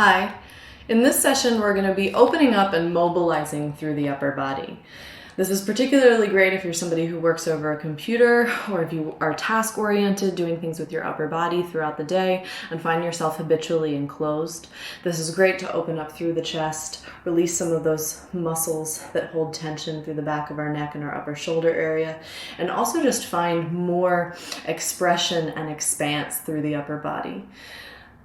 Hi. In this session, we're going to be opening up and mobilizing through the upper body. This is particularly great if you're somebody who works over a computer or if you are task-oriented, doing things with your upper body throughout the day and find yourself habitually enclosed. This is great to open up through the chest, release some of those muscles that hold tension through the back of our neck and our upper shoulder area, and also just find more expression and expanse through the upper body.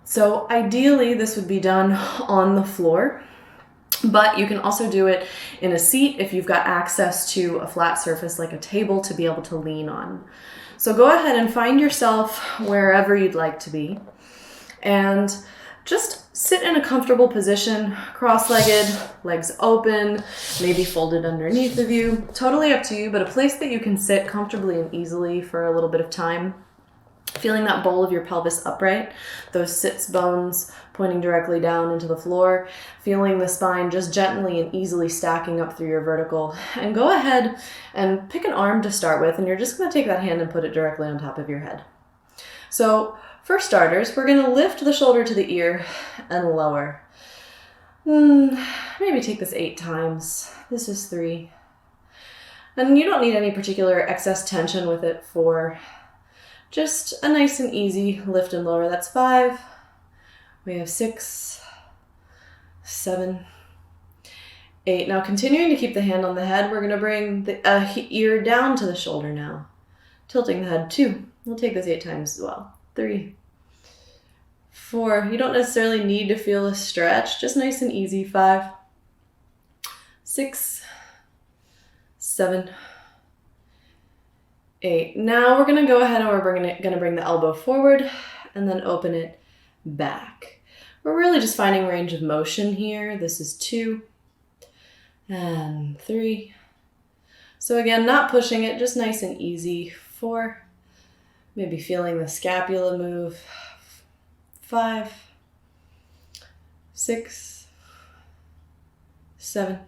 So ideally, this would be done on the floor, but you can also do it in a seat if you've got access to a flat surface like a table to be able to lean on. So go ahead and find yourself wherever you'd like to be and just sit in a comfortable position, cross-legged, legs open, maybe folded underneath of you. Totally up to you, but a place that you can sit comfortably and easily for a little bit of time. Feeling that bowl of your pelvis upright, those sits bones pointing directly down into the floor, feeling the spine just gently and easily stacking up through your vertical. And go ahead and pick an arm to start with, and you're just going to take that hand and put it directly on top of your head. So for starters, we're going to lift the shoulder to the ear and lower. Maybe take this 8 times. This is 3. And you don't need any particular excess tension with it for just a nice and easy lift and lower. That's 5. We have 6, 7, 8. Now continuing to keep the hand on the head, we're going to bring the ear down to the shoulder now. Tilting the head. 2. We'll take this 8 times as well. 3, 4. You don't necessarily need to feel a stretch. Just nice and easy. 5, 6, 7, 8. Now we're going to go ahead and we're going to bring the elbow forward and then open it back. We're really just finding range of motion here. This is 2 and 3. So again, not pushing it, just nice and easy. 4. Maybe feeling the scapula move. 5, 6, 7.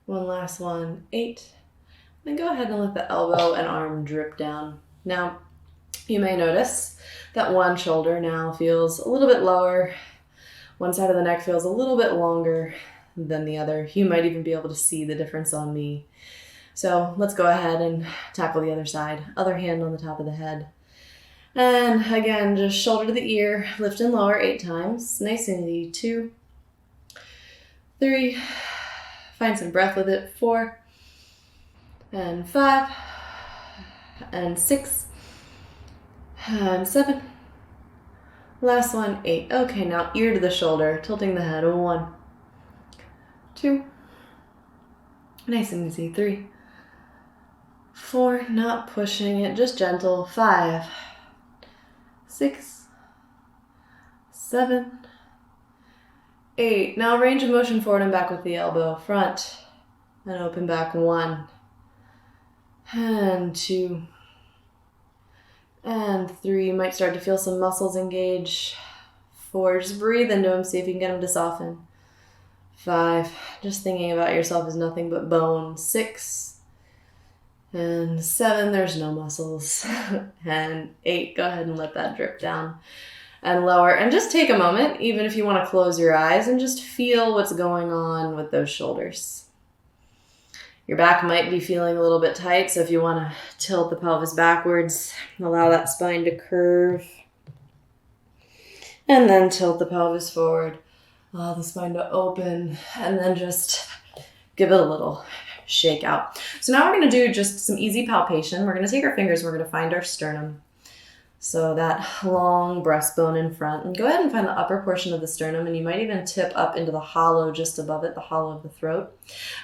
One last one. 8. Then go ahead and let the elbow and arm drip down. Now, you may notice that one shoulder now feels a little bit lower. One side of the neck feels a little bit longer than the other. You might even be able to see the difference on me. So let's go ahead and tackle the other side. Other hand on the top of the head. And again, just shoulder to the ear, lift and lower 8 times. Nice and easy. 2, 3, find some breath with it. 4, and 5, and 6, and 7. Last one, 8. Okay, now ear to the shoulder, tilting the head. 1, 2. Nice and easy. 3, 4. Not pushing it, just gentle. 5, 6, 7, 8. Now range of motion forward and back with the elbow. Front and open back. 1. And 2, and 3. You might start to feel some muscles engage. 4, just breathe into them, see if you can get them to soften. 5, just thinking about yourself as nothing but bone. 6, and 7, there's no muscles. And 8, go ahead and let that drip down and lower. And just take a moment, even if you want to close your eyes, and just feel what's going on with those shoulders. Your back might be feeling a little bit tight, so if you want to tilt the pelvis backwards, allow that spine to curve. And then tilt the pelvis forward, allow the spine to open, and then just give it a little shake out. So now we're going to do just some easy palpation. We're going to take our fingers, we're going to find our sternum. So that long breastbone in front. And go ahead and find the upper portion of the sternum, and you might even tip up into the hollow just above it, the hollow of the throat.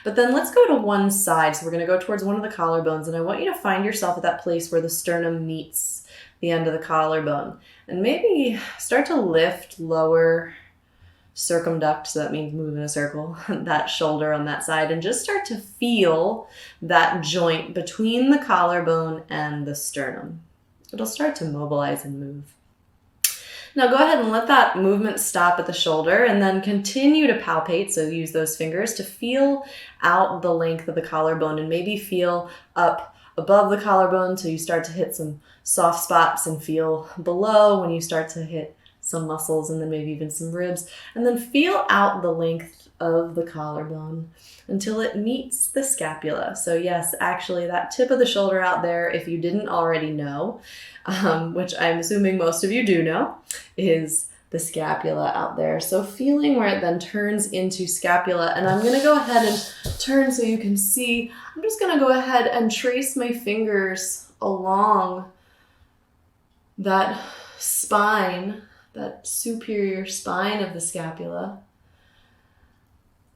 But then let's go to one side. So we're going to go towards one of the collarbones, and I want you to find yourself at that place where the sternum meets the end of the collarbone. And maybe start to lift, lower, circumduct, so that means move in a circle, that shoulder on that side, and just start to feel that joint between the collarbone and the sternum. It'll start to mobilize and move. Now go ahead and let that movement stop at the shoulder and then continue to palpate. So use those fingers to feel out the length of the collarbone and maybe feel up above the collarbone so you start to hit some soft spots and feel below when you start to hit some muscles, and then maybe even some ribs. And then feel out the length of the collarbone until it meets the scapula. So yes, actually that tip of the shoulder out there, if you didn't already know, which I'm assuming most of you do know, is the scapula out there. So feeling where it then turns into scapula, and I'm going to go ahead and turn so you can see. I'm just going to go ahead and trace my fingers along that spine, that superior spine of the scapula.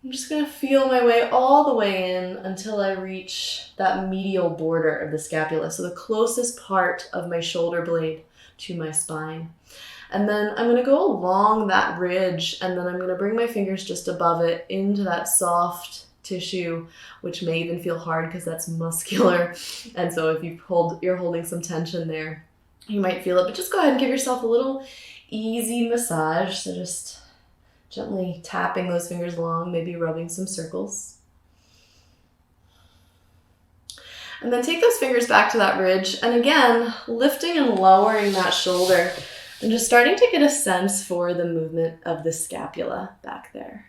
I'm just going to feel my way all the way in until I reach that medial border of the scapula, so the closest part of my shoulder blade to my spine. And then I'm going to go along that ridge, and then I'm going to bring my fingers just above it into that soft tissue, which may even feel hard because that's muscular. And so if you're holding some tension there, you might feel it. But just go ahead and give yourself a little easy massage. So just gently tapping those fingers along, maybe rubbing some circles. And then take those fingers back to that ridge, and again, lifting and lowering that shoulder, and just starting to get a sense for the movement of the scapula back there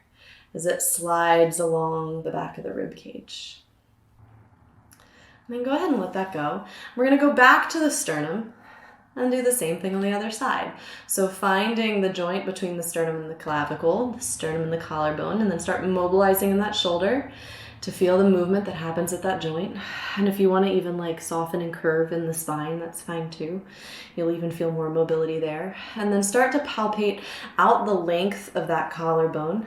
as it slides along the back of the rib cage. And then go ahead and let that go. We're going to go back to the sternum and do the same thing on the other side. So finding the joint between the sternum and the clavicle, the sternum and the collarbone, and then start mobilizing in that shoulder to feel the movement that happens at that joint. And if you want to even like soften and curve in the spine, that's fine too. You'll even feel more mobility there. And then start to palpate out the length of that collarbone.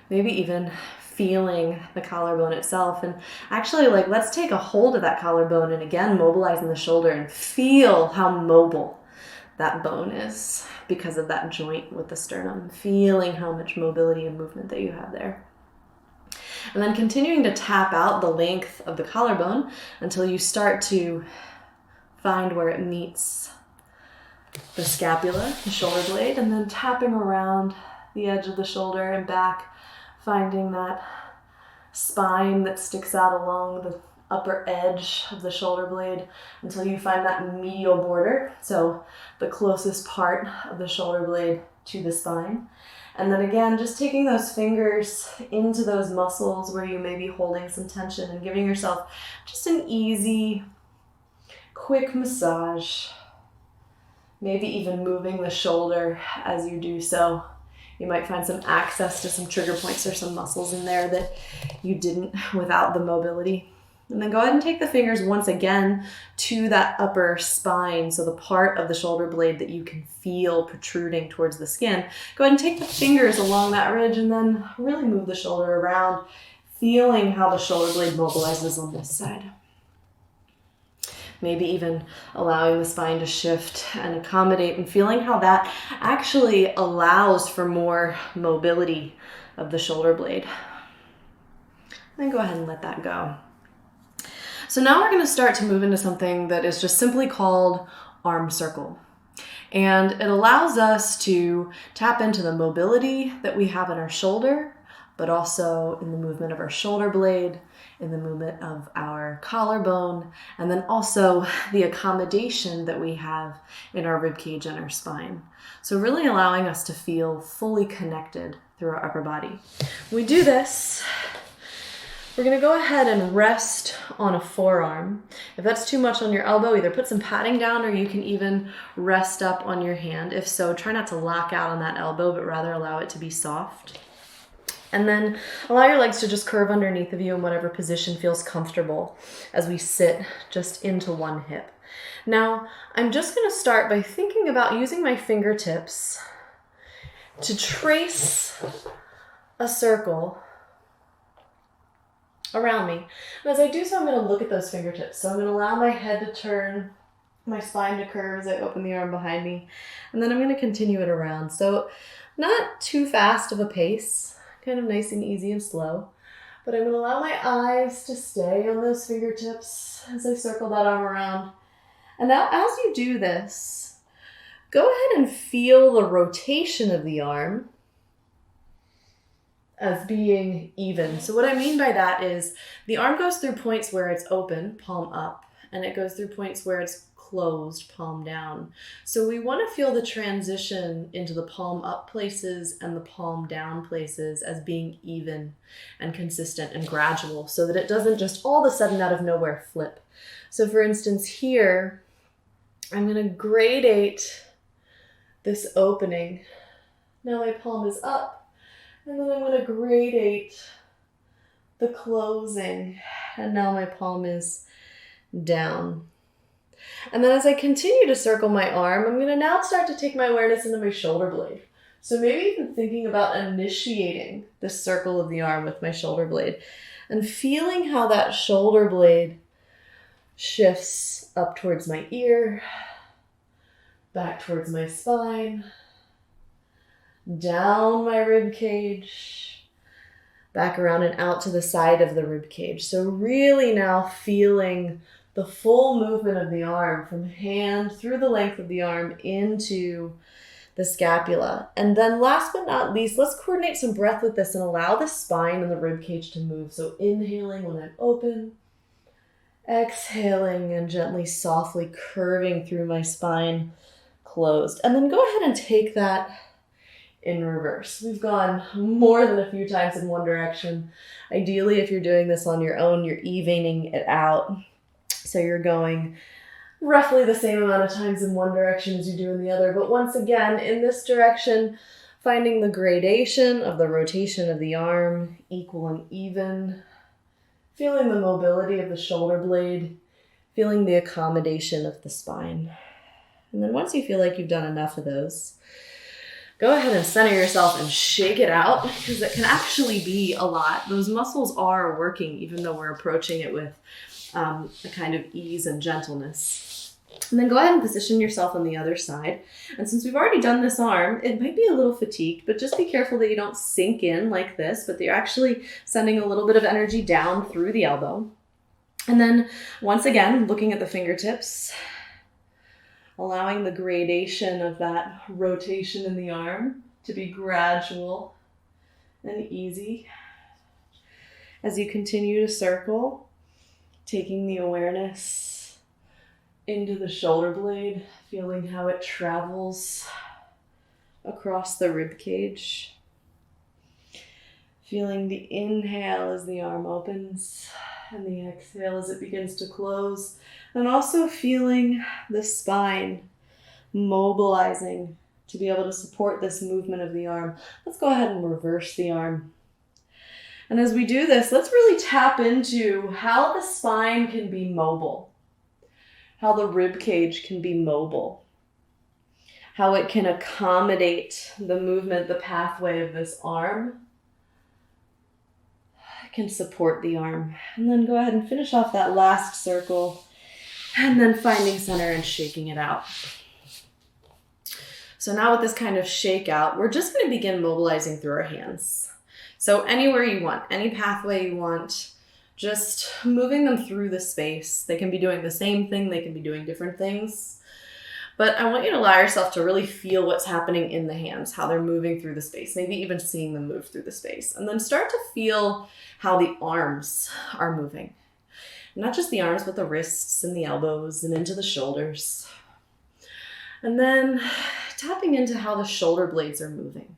Maybe even feeling the collarbone itself. And actually, like, let's take a hold of that collarbone and again, mobilizing the shoulder and feel how mobile that bone is because of that joint with the sternum. Feeling how much mobility and movement that you have there. And then continuing to tap out the length of the collarbone until you start to find where it meets the scapula, the shoulder blade, and then tapping around the edge of the shoulder and back, finding that spine that sticks out along the upper edge of the shoulder blade until you find that medial border, so the closest part of the shoulder blade to the spine. And then again, just taking those fingers into those muscles where you may be holding some tension and giving yourself just an easy, quick massage. Maybe even moving the shoulder as you do so. You might find some access to some trigger points or some muscles in there that you didn't without the mobility. And then go ahead and take the fingers once again to that upper spine, so the part of the shoulder blade that you can feel protruding towards the skin. Go ahead and take the fingers along that ridge and then really move the shoulder around, feeling how the shoulder blade mobilizes on this side. Maybe even allowing the spine to shift and accommodate and feeling how that actually allows for more mobility of the shoulder blade. Then go ahead and let that go. So now we're going to start to move into something that is just simply called arm circle. And it allows us to tap into the mobility that we have in our shoulder, but also in the movement of our shoulder blade, in the movement of our collarbone, and then also the accommodation that we have in our rib cage and our spine. So really allowing us to feel fully connected through our upper body. When we do this, we're going to go ahead and rest on a forearm. If that's too much on your elbow, either put some padding down or you can even rest up on your hand. If so, try not to lock out on that elbow, but rather allow it to be soft. And then allow your legs to just curve underneath of you in whatever position feels comfortable as we sit just into one hip. Now, I'm just going to start by thinking about using my fingertips to trace a circle around me. And as I do so, I'm going to look at those fingertips. So I'm going to allow my head to turn, my spine to curve as I open the arm behind me. And then I'm going to continue it around. So not too fast of a pace, kind of nice and easy and slow. But I'm going to allow my eyes to stay on those fingertips as I circle that arm around. And now as you do this, go ahead and feel the rotation of the arm as being even. So what I mean by that is the arm goes through points where it's open, palm up, and it goes through points where it's closed, palm down. So we want to feel the transition into the palm up places and the palm down places as being even and consistent and gradual, so that it doesn't just all of a sudden out of nowhere flip. So for instance, here, I'm going to gradate this opening. Now my palm is up, and then I'm going to gradate the closing, and now my palm is down. And then as I continue to circle my arm, I'm going to now start to take my awareness into my shoulder blade. So maybe even thinking about initiating the circle of the arm with my shoulder blade and feeling how that shoulder blade shifts up towards my ear, back towards my spine, down my rib cage, back around and out to the side of the rib cage. So really now feeling the full movement of the arm from hand through the length of the arm into the scapula. And then last but not least, let's coordinate some breath with this and allow the spine and the rib cage to move. So inhaling when I'm open, exhaling and gently, softly curving through my spine, closed. And then go ahead and take that in reverse. We've gone more than a few times in one direction. Ideally, if you're doing this on your own, you're evening it out. So you're going roughly the same amount of times in one direction as you do in the other. But once again, in this direction, finding the gradation of the rotation of the arm, equal and even, feeling the mobility of the shoulder blade, feeling the accommodation of the spine. And then once you feel like you've done enough of those, go ahead and center yourself and shake it out, because it can actually be a lot. Those muscles are working, even though we're approaching it with a kind of ease and gentleness. And then go ahead and position yourself on the other side. And since we've already done this arm, it might be a little fatigued, but just be careful that you don't sink in like this, but that you're actually sending a little bit of energy down through the elbow. And then once again, looking at the fingertips, allowing the gradation of that rotation in the arm to be gradual and easy. As you continue to circle, taking the awareness into the shoulder blade, feeling how it travels across the rib cage. Feeling the inhale as the arm opens and the exhale as it begins to close. And also feeling the spine mobilizing to be able to support this movement of the arm. Let's go ahead and reverse the arm. And as we do this, let's really tap into how the spine can be mobile, how the rib cage can be mobile, how it can accommodate the movement, the pathway of this arm. It can support the arm. And then go ahead and finish off that last circle, and then finding center and shaking it out. So now with this kind of shake out, we're just going to begin mobilizing through our hands. So anywhere you want, any pathway you want, just moving them through the space. They can be doing the same thing, they can be doing different things. But I want you to allow yourself to really feel what's happening in the hands, how they're moving through the space, maybe even seeing them move through the space. And then start to feel how the arms are moving. Not just the arms, but the wrists and the elbows and into the shoulders. And then tapping into how the shoulder blades are moving.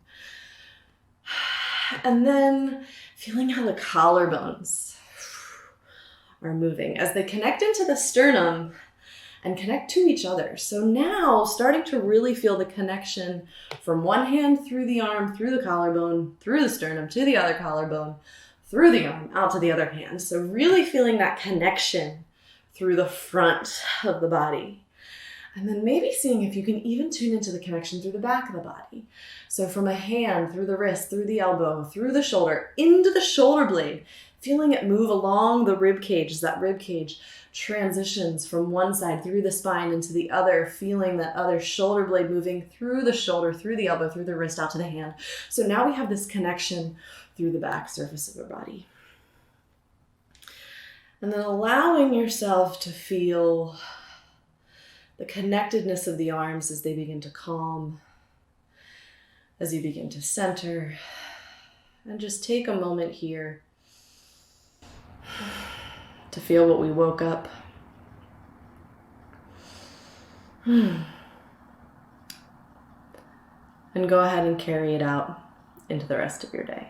And then feeling how the collarbones are moving as they connect into the sternum and connect to each other. So now starting to really feel the connection from one hand through the arm, through the collarbone, through the sternum, to the other collarbone, through the arm, out to the other hand. So really feeling that connection through the front of the body. And then maybe seeing if you can even tune into the connection through the back of the body. So from a hand, through the wrist, through the elbow, through the shoulder, into the shoulder blade, feeling it move along the rib cage as that rib cage transitions from one side through the spine into the other, feeling that other shoulder blade moving through the shoulder, through the elbow, through the wrist, out to the hand. So now we have this connection through the back surface of our body. And then allowing yourself to feel the connectedness of the arms as they begin to calm, as you begin to center. And just take a moment here to feel what we woke up. And go ahead and carry it out into the rest of your day.